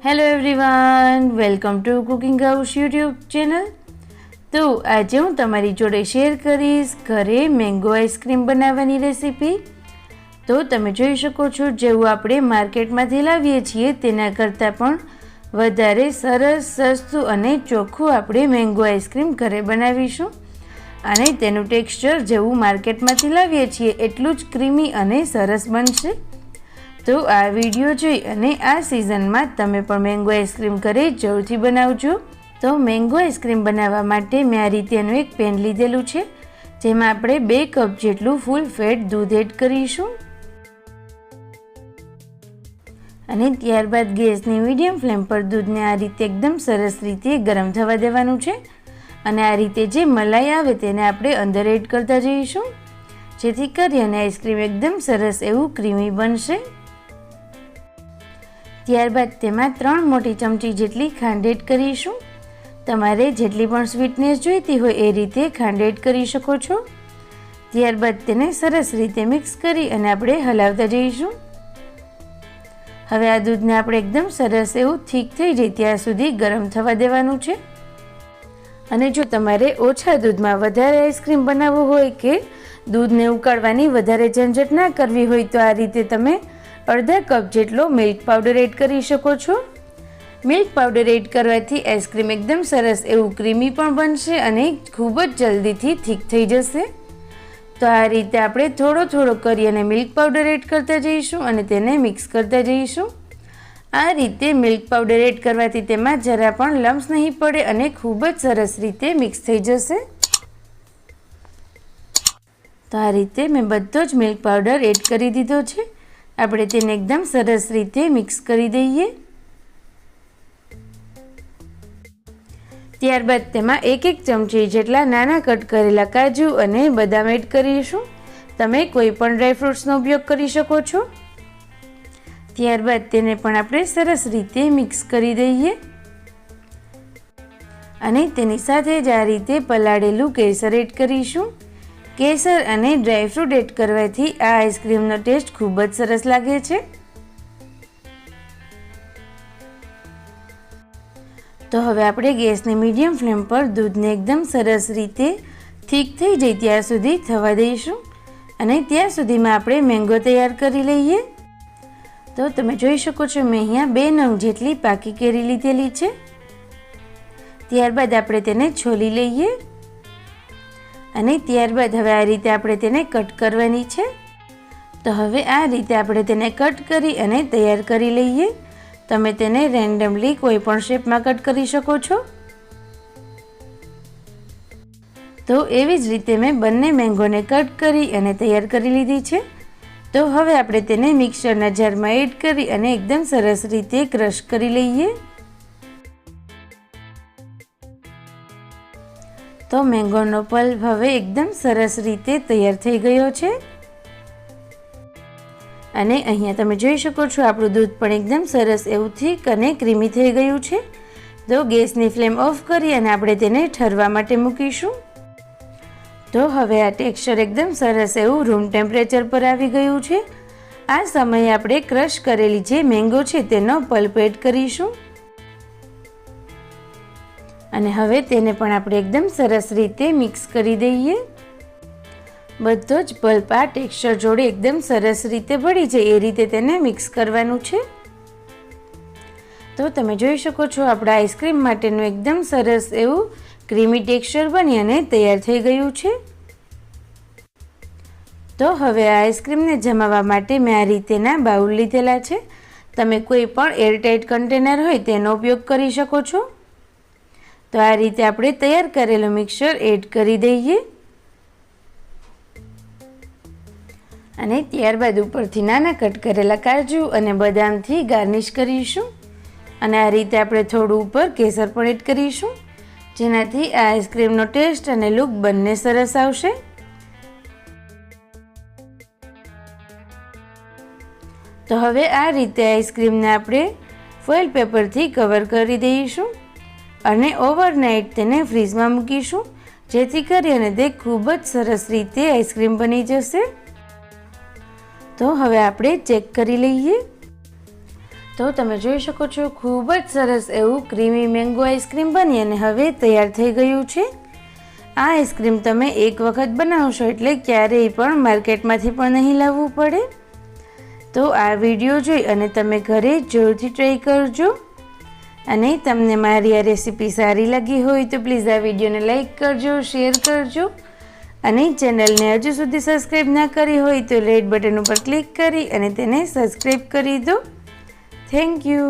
Hello everyone, welcome to cooking house YouTube channel. તો આજે હું તમારી જોડે શેર કરીશ ઘરે મેંગો આઈસ્ક્રીમ બનાવવાની રેસીપી। તો તમે જોઈ શકો છો, જેવું આપણે માર્કેટમાંથી લાવીએ છીએ તેના કરતાં પણ વધારે સરસ, સસ્તું અને ચોખ્ખું આપણે મેંગો આઈસ્ક્રીમ ઘરે બનાવીશું અને તેનું ટેક્સચર જેવું માર્કેટમાંથી લાવીએ છીએ એટલું જ ક્રીમી અને સરસ બનશે। તો આ વિડીયો જોઈ અને આ સિઝનમાં તમે પણ મેંગો આઈસ્ક્રીમ ઘરે જરૂરથી બનાવજો। તો મેંગો આઈસ્ક્રીમ બનાવવા માટે મેં આ રીતેનું એક પેન લીધેલું છે, જેમાં આપણે 2 કપ જેટલું ફૂલ ફેટ દૂધ એડ કરીશું અને ત્યારબાદ ગેસની મીડિયમ ફ્લેમ પર દૂધને આ રીતે એકદમ સરસ રીતે ગરમ થવા દેવાનું છે અને આ રીતે જે મલાઈ આવે તેને આપણે અંદર એડ કરતા જઈશું, જેથી કરી અને આઈસ્ક્રીમ એકદમ સરસ એવું ક્રીમી બનશે। ત્યારબાદ તેમાં 3 મોટી ચમચી જેટલી ખાંડ એડ કરીશું। તમારે જેટલી પણ સ્વીટનેસ જોઈતી હોય એ રીતે ખાંડ એડ કરી શકો છો। ત્યારબાદ તેને સરસ રીતે મિક્સ કરી અને આપણે હલાવતા જઈશું। હવે આ દૂધને આપણે એકદમ સરસ એવું થીક થઈ જાય ત્યાં સુધી ગરમ થવા દેવાનું છે અને જો તમારે ઓછા દૂધમાં વધારે આઈસ્ક્રીમ બનાવવું હોય કે દૂધને ઉકાળવાની વધારે ઝંઝટ ના કરવી હોય તો આ રીતે તમે અડધા કપ જેટલો મિલ્ક પાવડર એડ કરી શકો છો। મિલ્ક પાવડર એડ કરવાથી આઈસ્ક્રીમ એકદમ સરસ એવું ક્રીમી પણ બનશે અને ખૂબ જ જલ્દીથી થીક થઈ જશે। તો આ રીતે આપણે થોડો થોડો કરી અને મિલ્ક પાવડર એડ કરતા જઈશું અને તેને મિક્સ કરતા જઈશું। આ રીતે મિલ્ક પાવડર એડ કરવાથી તેમાં જરા પણ લમ્સ નહીં પડે અને ખૂબ જ સરસ રીતે મિક્સ થઈ જશે। તો આ રીતે મેં બધો જ મિલ્ક પાવડર એડ કરી દીધો છે। આપણે તેને એકદમ સરસ રીતે મિક્સ કરી દઈએ। ત્યારબાદ તેમાં 1 ચમચી જેટલા નાના કટ કરેલા કાજુ અને બદામ એડ કરીશું। તમે કોઈ પણ ડ્રાયફ્રૂટ્સનો ઉપયોગ કરી શકો છો। ત્યારબાદ તેને પણ આપણે સરસ રીતે મિક્સ કરી દઈએ અને તેની સાથે જ આ રીતે પલાળેલું કેસર એડ કરીશું। કેસર અને ડ્રાયફ્રૂટ એડ કરવાથી આ આઈસ્ક્રીમનો ટેસ્ટ ખૂબ જ સરસ લાગે છે। તો હવે આપણે ગેસની મીડિયમ ફ્લેમ પર દૂધને એકદમ સરસ રીતે થીક થઈ જાય ત્યાં સુધી થવા દઈશું અને ત્યાં સુધીમાં આપણે મેંગો તૈયાર કરી લઈએ। તો તમે જોઈ શકો છો, મેં અહીંયા 2 નંગ જેટલી પાકી કેરી લીધેલી છે। ત્યારબાદ આપણે તેને છોલી લઈએ અને ત્યારબાદ હવે આ રીતે આપણે તેને કટ કરવાની છે। તો હવે આ રીતે આપણે તેને કટ કરી અને તૈયાર કરી લઈએ। તમે તેને રેન્ડમલી કોઈ પણ શેપમાં કટ કરી શકો છો। તો એવી જ રીતે મેં બંને મેંગોને કટ કરી અને તૈયાર કરી લીધી છે। તો હવે આપણે તેને મિક્સરના જારમાં એડ કરી અને એકદમ સરસ રીતે ક્રશ કરી લઈએ। તો મેંગોનો પલ્પ હવે એકદમ સરસ રીતે તૈયાર થઈ ગયો છે અને અહીંયા તમે જોઈ શકો છો, આપણું દૂધ પણ એકદમ સરસ એવું થીક અને ક્રીમી થઈ ગયું છે। તો ગેસની ફ્લેમ ઓફ કરી અને આપણે તેને ઠરવા માટે મૂકીશું। તો હવે આ ટેક્સચર એકદમ સરસ એવું રૂમ ટેમ્પરેચર પર આવી ગયું છે। આ સમયે આપણે ક્રશ કરેલી જે મેંગો છે તેનો પલ્પ એડ કરીશું અને હવે તેને પણ આપણે એકદમ સરસ રીતે મિક્સ કરી દઈએ। બધો જ પલ્પ આ ટેક્સચર જોડે એકદમ સરસ રીતે ભળી જાય એ રીતે તેને મિક્સ કરવાનું છે। તો તમે જોઈ શકો છો, આપણા આઈસ્ક્રીમ માટેનું એકદમ સરસ એવું ક્રીમી ટેક્સચર બની અને તૈયાર થઈ ગયું છે। તો હવે આ આઈસ્ક્રીમને જમાવવા માટે મેં આ રીતેના બાઉલ લીધેલા છે। તમે કોઈ પણ એરટાઇટ કન્ટેનર હોય તેનો ઉપયોગ કરી શકો છો। તો આ રીતે આપણે તૈયાર કરેલું મિક્સર એડ કરી દઈએ અને ત્યારબાદ ઉપરથી નાના કટ કરેલા કાજુ અને બદામથી ગાર્નિશ કરીશું અને આ રીતે આપણે થોડું ઉપર કેસર પણ એડ કરીશું, જેનાથી આ આઈસ્ક્રીમનો ટેસ્ટ અને લુક બંને સરસ આવશે। તો હવે આ રીતે આઈસ્ક્રીમને આપણે ફોઇલ પેપરથી કવર કરી દઈશું અને ઓવરનાઇટ તેને ફ્રીઝમાં મૂકીશું, જેથી કરી અને તે ખૂબ જ સરસ રીતે આઈસ્ક્રીમ બની જશે। તો હવે આપણે ચેક કરી લઈએ। તો તમે જોઈ શકો છો ખૂબ જ સરસ એવું ક્રીમી મેંગો આઈસ્ક્રીમ બની અને હવે તૈયાર થઈ ગયું છે. આ આઈસ્ક્રીમ તમે એક વખત બનાવશો એટલે ક્યારેય પણ માર્કેટમાંથી પણ નહીં લાવવું પડે. તો આ વિડીયો જોઈ અને તમે ઘરે જરૂરથી ટ્રાય કરજો. અને તમને મારી આ રેસીપી સારી લાગી હોય તો પ્લીઝ આ વિડીયોને લાઈક કરજો, શેર કરજો અને ચેનલને હજુ સુધી સબસ્ક્રાઈબ ના કરી હોય તો રેડ બટન ઉપર ક્લિક કરી અને તેને સબસ્ક્રાઈબ કરી દો. Thank you.